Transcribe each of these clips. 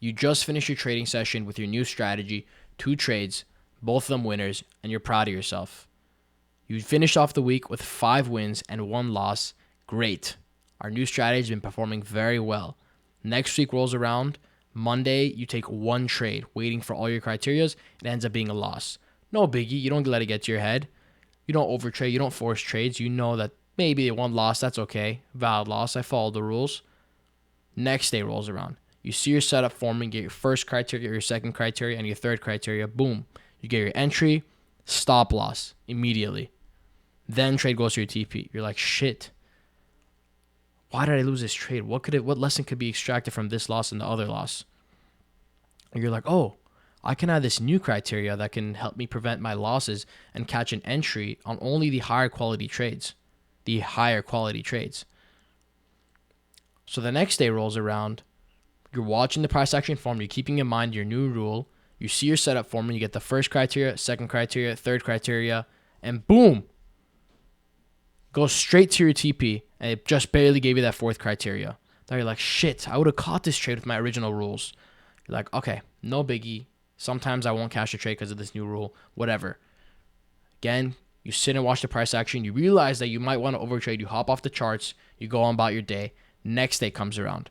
You just finished your trading session with your new strategy, 2 trades, both of them winners, and you're proud of yourself. You finished off the week with 5 wins and 1 loss. Great. Our new strategy has been performing very well. Next week rolls around. Monday, you take 1 trade, waiting for all your criterias. It ends up being a loss. No biggie. You don't let it get to your head. You don't overtrade. You don't force trades. You know that maybe 1 loss, that's okay. Valid loss. I followed the rules. Next day rolls around. You see your setup forming, get your first criteria, your second criteria, and your third criteria. Boom. You get your entry, stop loss immediately. Then trade goes to your TP. You're like, shit. Why did I lose this trade? What lesson could be extracted from this loss and the other loss? And you're like, oh, I can add this new criteria that can help me prevent my losses and catch an entry on only the higher quality trades. So the next day rolls around. You're watching the price action form. You're keeping in mind your new rule. You see your setup form, and you get the first criteria, second criteria, third criteria, and boom, goes straight to your TP, and it just barely gave you that 4th criteria. Then you're like, shit, I would have caught this trade with my original rules. You're like, okay, no biggie. Sometimes I won't cash a trade because of this new rule, whatever. Again, you sit and watch the price action. You realize that you might want to overtrade. You hop off the charts. You go on about your day. Next day comes around.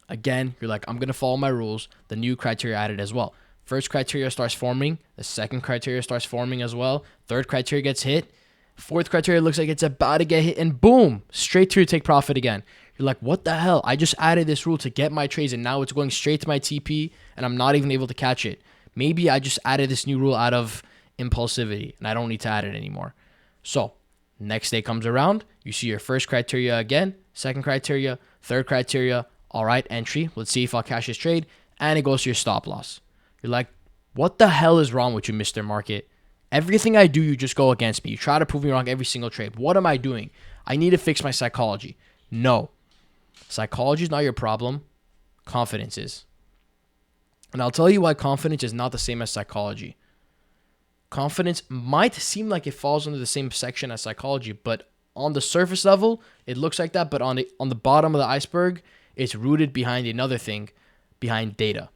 Again, you're like, I'm going to follow my rules. The new criteria added as well. First criteria starts forming. The second criteria starts forming as well. Third criteria gets hit. 4th criteria looks like it's about to get hit. And boom, straight to your take profit again. You're like, what the hell? I just added this rule to get my trades, and now it's going straight to my TP, and I'm not even able to catch it. Maybe I just added this new rule out of impulsivity, and I don't need to add it anymore. So next day comes around. You see your first criteria again. Second criteria. Third criteria. All right, entry. Let's see if I'll cash this trade. And it goes to your stop loss. You're like, what the hell is wrong with you, Mr. Market? Everything I do, you just go against me. You try to prove me wrong every single trade. What am I doing? I need to fix my psychology. No. Psychology is not your problem. Confidence is. And I'll tell you why confidence is not the same as psychology. Confidence might seem like it falls under the same section as psychology, but on the surface level, it looks like that. But on the bottom of the iceberg, it's rooted behind another thing, behind data.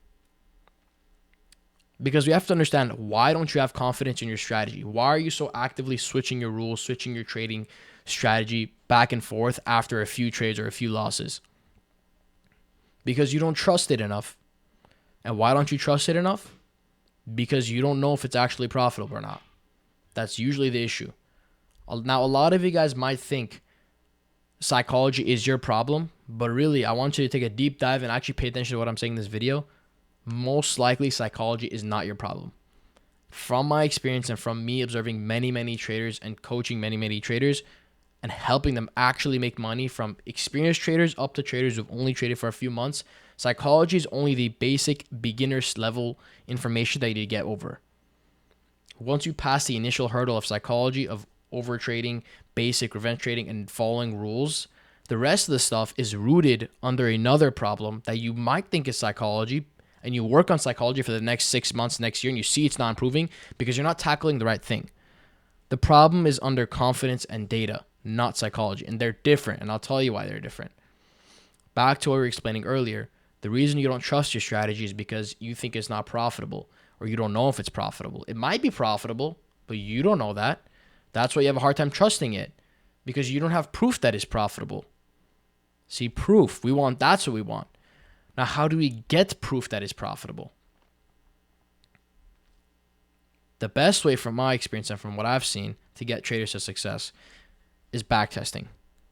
Because we have to understand, why don't you have confidence in your strategy? Why are you so actively switching your rules, switching your trading strategy back and forth after a few trades or a few losses? Because you don't trust it enough. And why don't you trust it enough? Because you don't know if it's actually profitable or not. That's usually the issue. Now, a lot of you guys might think psychology is your problem, but really, I want you to take a deep dive and actually pay attention to what I'm saying in this video. Most likely, psychology is not your problem. From my experience and from me observing many, many traders and coaching many, many traders and helping them actually make money, from experienced traders up to traders who've only traded for a few months, psychology is only the basic beginner's level information that you need to get over. Once you pass the initial hurdle of psychology, of overtrading, basic revenge trading, and following rules, the rest of the stuff is rooted under another problem that you might think is psychology, and you work on psychology for the next 6 months, next year, and you see it's not improving because you're not tackling the right thing. The problem is under confidence and data, not psychology, and they're different, and I'll tell you why they're different. Back to what we were explaining earlier, the reason you don't trust your strategy is because you think it's not profitable, or you don't know if it's profitable. It might be profitable, but you don't know that. That's why you have a hard time trusting it, because you don't have proof that it's profitable. See, proof. That's what we want. Now, how do we get proof that it's profitable? The best way, from my experience and from what I've seen, to get traders to success is backtesting.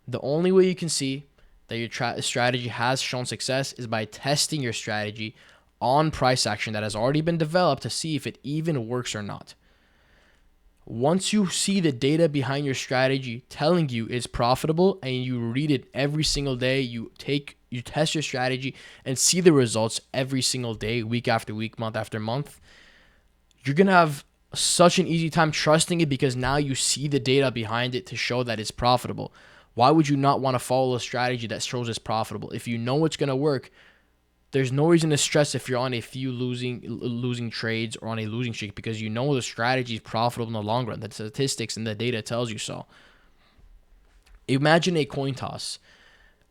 The only way you can see that your strategy has shown success is by testing your strategy on price action that has already been developed to see if it even works or not. Once you see the data behind your strategy telling you it's profitable and you read it every single day, you test your strategy and see the results every single day, week after week, month after month, you're going to have such an easy time trusting it because now you see the data behind it to show that it's profitable. Why would you not want to follow a strategy that shows it's profitable? If you know it's going to work, there's no reason to stress if you're on a few losing trades or on a losing streak, because you know the strategy is profitable in the long run. The statistics and the data tells you so. Imagine a coin toss.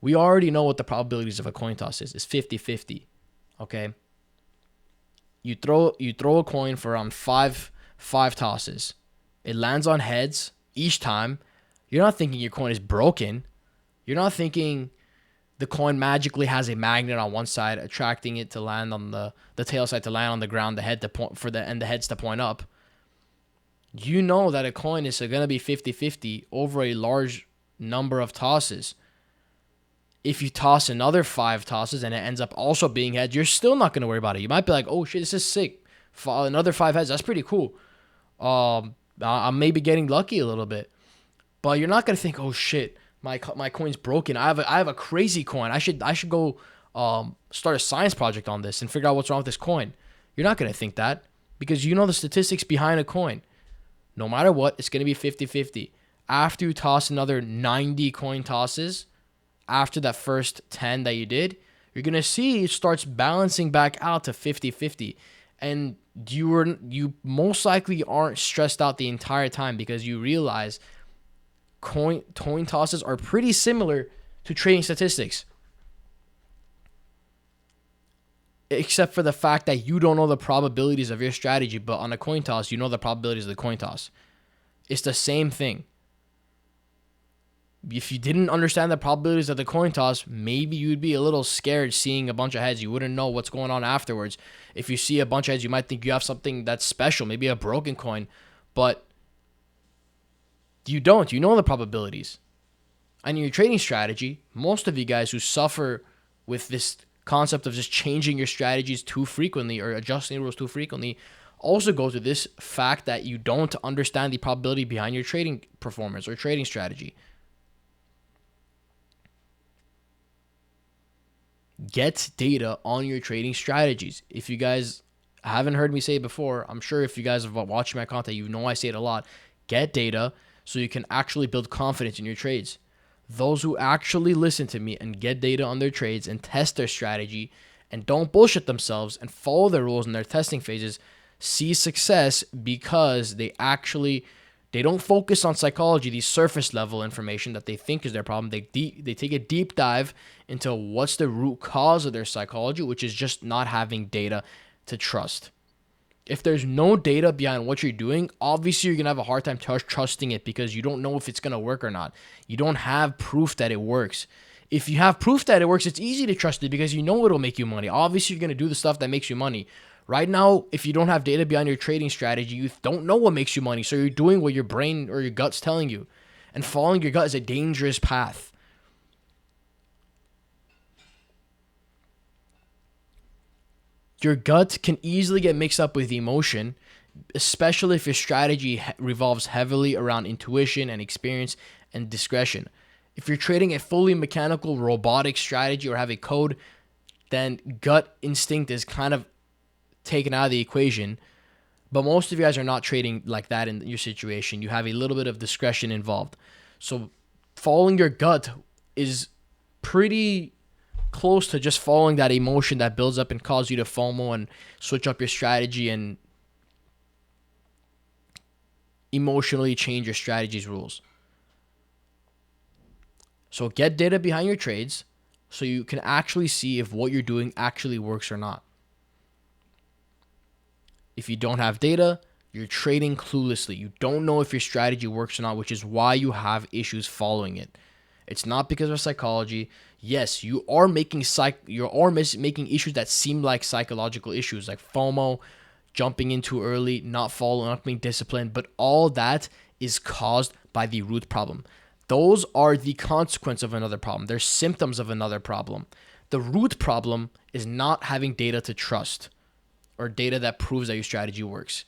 We already know what the probabilities of a coin toss is. It's 50-50. Okay, you throw a coin for around five tosses. It lands on heads each time. You're not thinking your coin is broken. You're not thinking the coin magically has a magnet on one side attracting it to land on the tail side to land on the ground, the head to point for the heads to point up. You know that a coin is going to be 50-50 over a large number of tosses. If you toss another five tosses and it ends up also being heads, you're still not going to worry about it. You might be like, oh shit, this is sick. Another five heads, that's pretty cool. I'm maybe getting lucky a little bit. But you're not going to think, oh shit, my coin's broken. I have a crazy coin. I should go start a science project on this and figure out what's wrong with this coin. You're not going to think that because you know the statistics behind a coin. No matter what, it's going to be 50-50. After you toss another 90 coin tosses, after that first 10 that you did, you're going to see it starts balancing back out to 50-50. And you most likely aren't stressed out the entire time because you realize coin tosses are pretty similar to trading statistics. Except for the fact that you don't know the probabilities of your strategy, but on a coin toss, you know the probabilities of the coin toss. It's the same thing. If you didn't understand the probabilities of the coin toss, maybe you'd be a little scared seeing a bunch of heads. You wouldn't know what's going on afterwards. If you see a bunch of heads, you might think you have something that's special, maybe a broken coin, but you don't. You know the probabilities. And in your trading strategy, most of you guys who suffer with this concept of just changing your strategies too frequently or adjusting rules too frequently also go to this fact that you don't understand the probability behind your trading performance or trading strategy. Get data on your trading strategies. If you guys haven't heard me say it before, I'm sure if you guys have watched my content, you know I say it a lot. Get data so you can actually build confidence in your trades. Those who actually listen to me and get data on their trades and test their strategy and don't bullshit themselves and follow the rules in their testing phases see success because they don't focus on psychology, the surface level information that they think is their problem. They take a deep dive into what's the root cause of their psychology, which is just not having data to trust. If there's no data behind what you're doing, obviously you're going to have a hard time trusting it because you don't know if it's going to work or not. You don't have proof that it works. If you have proof that it works, it's easy to trust it because you know it'll make you money. Obviously, you're going to do the stuff that makes you money. Right now, if you don't have data behind your trading strategy, you don't know what makes you money. So you're doing what your brain or your gut's telling you. And following your gut is a dangerous path. Your gut can easily get mixed up with emotion, especially if your strategy revolves heavily around intuition and experience and discretion. If you're trading a fully mechanical robotic strategy or have a code, then gut instinct is kind of taken out of the equation. But most of you guys are not trading like that in your situation. You have a little bit of discretion involved. So following your gut is pretty close to just following that emotion that builds up and causes you to FOMO and switch up your strategy and emotionally change your strategy's rules. So get data behind your trades so you can actually see if what you're doing actually works or not. If you don't have data, you're trading cluelessly. You don't know if your strategy works or not, which is why you have issues following it. It's not because of psychology. Yes, you are making making issues that seem like psychological issues, like FOMO, jumping in too early, not following, not being disciplined, but all that is caused by the root problem. Those are the consequence of another problem. They're symptoms of another problem. The root problem is not having data to trust or data that proves that your strategy works.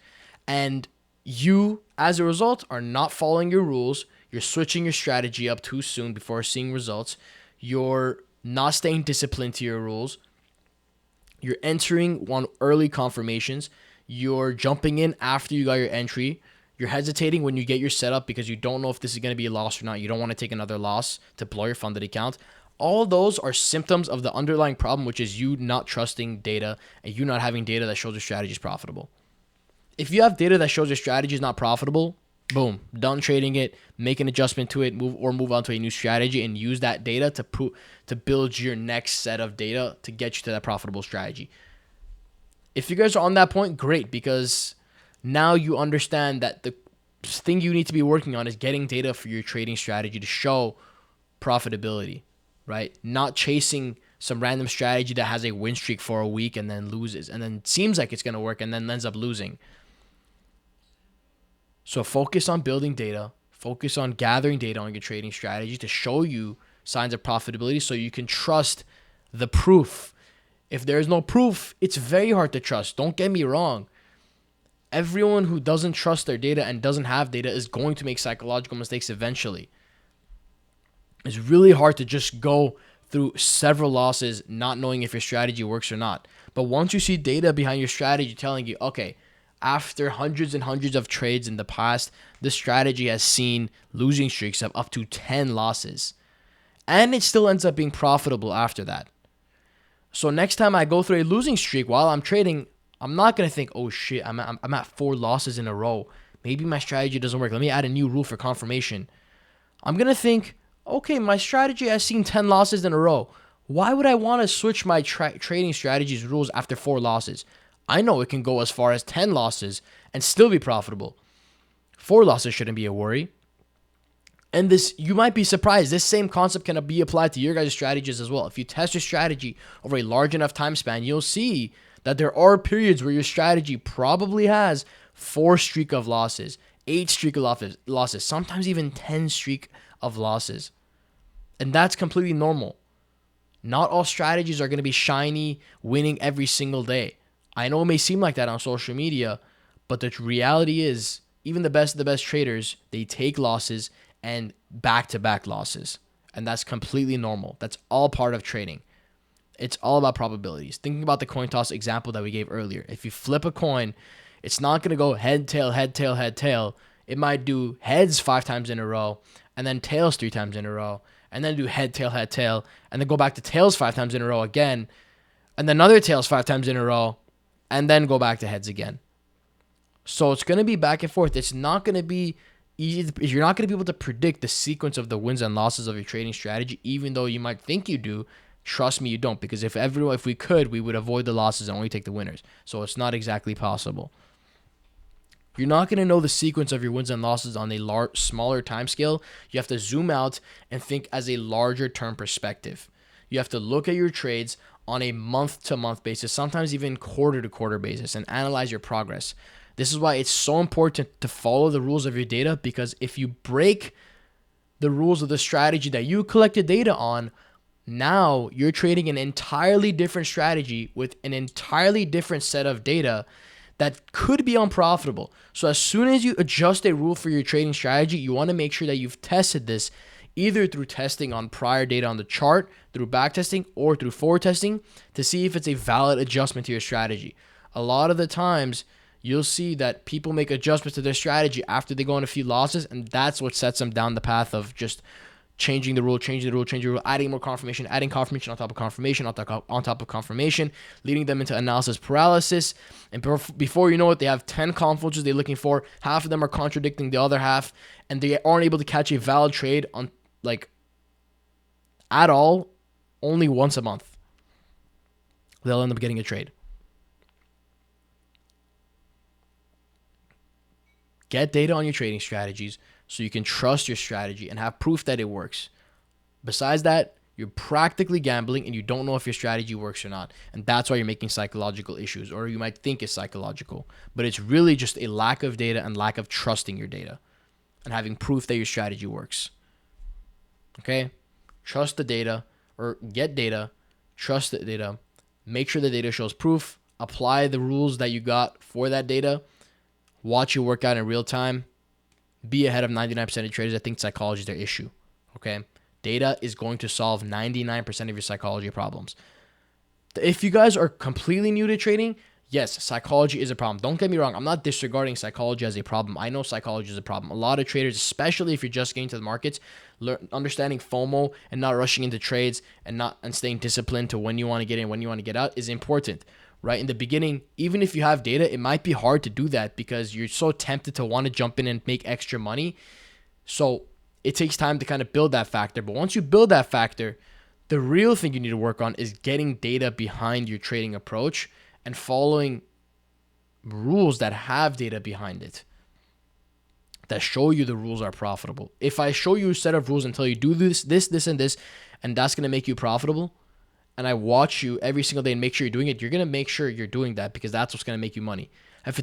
And you, as a result, are not following your rules. You're switching your strategy up too soon before seeing results. You're not staying disciplined to your rules. You're entering on early confirmations. You're jumping in after you got your entry. You're hesitating when you get your setup because you don't know if this is going to be a loss or not. You don't want to take another loss to blow your funded account. All those are symptoms of the underlying problem, which is you not trusting data and you not having data that shows your strategy is profitable. If you have data that shows your strategy is not profitable, Boom, done trading it, make an adjustment to it, move on to a new strategy, and use that data to build your next set of data to get you to that profitable strategy. If you guys are on that point, great, because now you understand that the thing you need to be working on is getting data for your trading strategy to show profitability, right? Not chasing some random strategy that has a win streak for a week and then loses, and then seems like it's going to work and then ends up losing. So focus on building data, focus on gathering data on your trading strategy to show you signs of profitability so you can trust the proof. If there's no proof, it's very hard to trust. Don't get me wrong. Everyone who doesn't trust their data and doesn't have data is going to make psychological mistakes eventually. It's really hard to just go through several losses not knowing if your strategy works or not. But once you see data behind your strategy telling you, okay, after hundreds and hundreds of trades in the past, this strategy has seen losing streaks of up to 10 losses. And it still ends up being profitable after that. So next time I go through a losing streak while I'm trading, I'm not going to think, oh shit, I'm at 4 losses in a row. Maybe my strategy doesn't work. Let me add a new rule for confirmation. I'm going to think, okay, my strategy has seen 10 losses in a row. Why would I want to switch my trading strategies rules after 4 losses? I know it can go as far as 10 losses and still be profitable. 4 losses shouldn't be a worry. And this, you might be surprised, this same concept can be applied to your guys' strategies as well. If you test your strategy over a large enough time span, you'll see that there are periods where your strategy probably has 4 streak of losses, 8 streak of losses, sometimes even 10 streak of losses. And that's completely normal. Not all strategies are going to be shiny, winning every single day. I know it may seem like that on social media, but the reality is, even the best of the best traders, they take losses and back-to-back losses. And that's completely normal. That's all part of trading. It's all about probabilities. Thinking about the coin toss example that we gave earlier. If you flip a coin, it's not going to go head, tail, head, tail, head, tail. It might do heads 5 times in a row, and then tails 3 times in a row, and then do head, tail, and then go back to tails 5 times in a row again, and then another tails 5 times in a row, and then go back to heads again. So it's going to be back and forth. It's not going to be easy. You're not going to be able to predict the sequence of the wins and losses of your trading strategy, even though you might think you do. Trust me, you don't, because if we could, we would avoid the losses and only take the winners. So it's not exactly possible. You're not going to know the sequence of your wins and losses on a smaller time scale. You have to zoom out and think as a larger term perspective. You have to look at your trades on a month-to-month basis, sometimes even quarter-to-quarter basis, and analyze your progress. This is why it's so important to follow the rules of your data, because if you break the rules of the strategy that you collected data on, now you're trading an entirely different strategy with an entirely different set of data that could be unprofitable. So as soon as you adjust a rule for your trading strategy, you want to make sure that you've tested this either through testing on prior data on the chart, through backtesting, or through forward testing to see if it's a valid adjustment to your strategy. A lot of the times, you'll see that people make adjustments to their strategy after they go on a few losses, and that's what sets them down the path of just changing the rule, adding more confirmation, adding confirmation on top of confirmation, on top of confirmation, leading them into analysis paralysis. And before you know it, they have 10 confluences they're looking for. Half of them are contradicting the other half, and they aren't able to catch a valid trade on at all, only once a month. They'll end up getting a trade. Get data on your trading strategies so you can trust your strategy and have proof that it works. Besides that, you're practically gambling and you don't know if your strategy works or not. And that's why you're making psychological issues, or you might think it's psychological. But it's really just a lack of data and lack of trusting your data and having proof that your strategy works. Okay? Trust the data, or get data, trust the data, make sure the data shows proof, apply the rules that you got for that data, watch it work out in real time, be ahead of 99% of traders. I think psychology is their issue. Okay? Data is going to solve 99% of your psychology problems. If you guys are completely new to trading, yes, psychology is a problem. Don't get me wrong. I'm not disregarding psychology as a problem. I know psychology is a problem. A lot of traders, especially if you're just getting to the markets, understanding FOMO and not rushing into trades and staying disciplined to when you want to get in, when you want to get out is important. right? In the beginning, even if you have data, it might be hard to do that because you're so tempted to want to jump in and make extra money. So it takes time to kind of build that factor. But once you build that factor, the real thing you need to work on is getting data behind your trading approach and following rules that have data behind it, that show you the rules are profitable. If I show you a set of rules and tell you do this, and this, and that's going to make you profitable, and I watch you every single day and make sure you're doing it, you're going to make sure you're doing that because that's what's going to make you money. If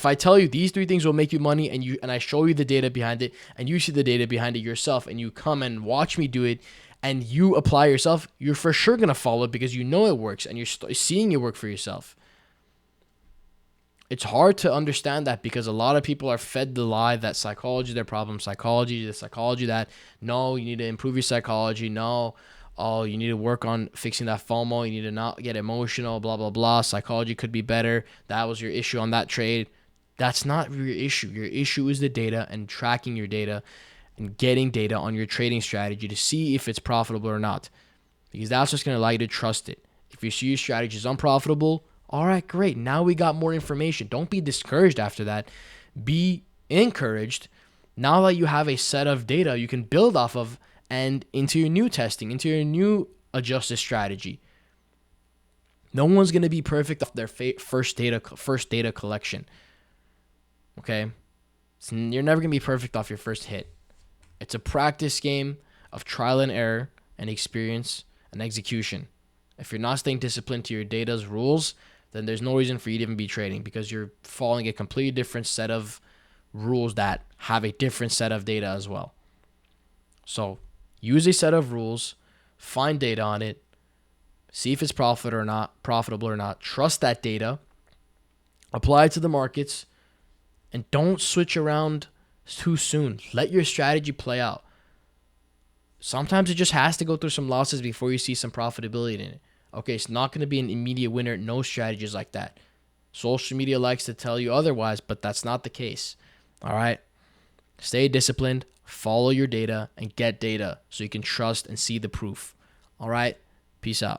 I tell you these 3 things will make you money and I show you the data behind it and you see the data behind it yourself and you come and watch me do it and you apply yourself, you're for sure going to follow it because you know it works and you're seeing it work for yourself. It's hard to understand that because a lot of people are fed the lie that psychology is their problem, psychology this, psychology that. No, you need to improve your psychology. No, oh, you need to work on fixing that FOMO. You need to not get emotional, blah, blah, blah. Psychology could be better. That was your issue on that trade. That's not your issue. Your issue is the data and tracking your data and getting data on your trading strategy to see if it's profitable or not. Because that's what's going to allow you to trust it. If you see your strategy is unprofitable, all right, great. Now we got more information. Don't be discouraged after that. Be encouraged. Now that you have a set of data you can build off of and into your new testing, into your new adjusted strategy. No one's going to be perfect off their first data collection. Okay? So you're never going to be perfect off your first hit. It's a practice game of trial and error and experience and execution. If you're not staying disciplined to your data's rules, then there's no reason for you to even be trading because you're following a completely different set of rules that have a different set of data as well. So use a set of rules, find data on it, see if it's profitable or not, trust that data, apply it to the markets, and don't switch around too soon. Let your strategy play out. Sometimes it just has to go through some losses before you see some profitability in it. Okay, it's not going to be an immediate winner. No strategies like that. Social media likes to tell you otherwise, but that's not the case. All right? Stay disciplined, follow your data, and get data so you can trust and see the proof. All right? Peace out.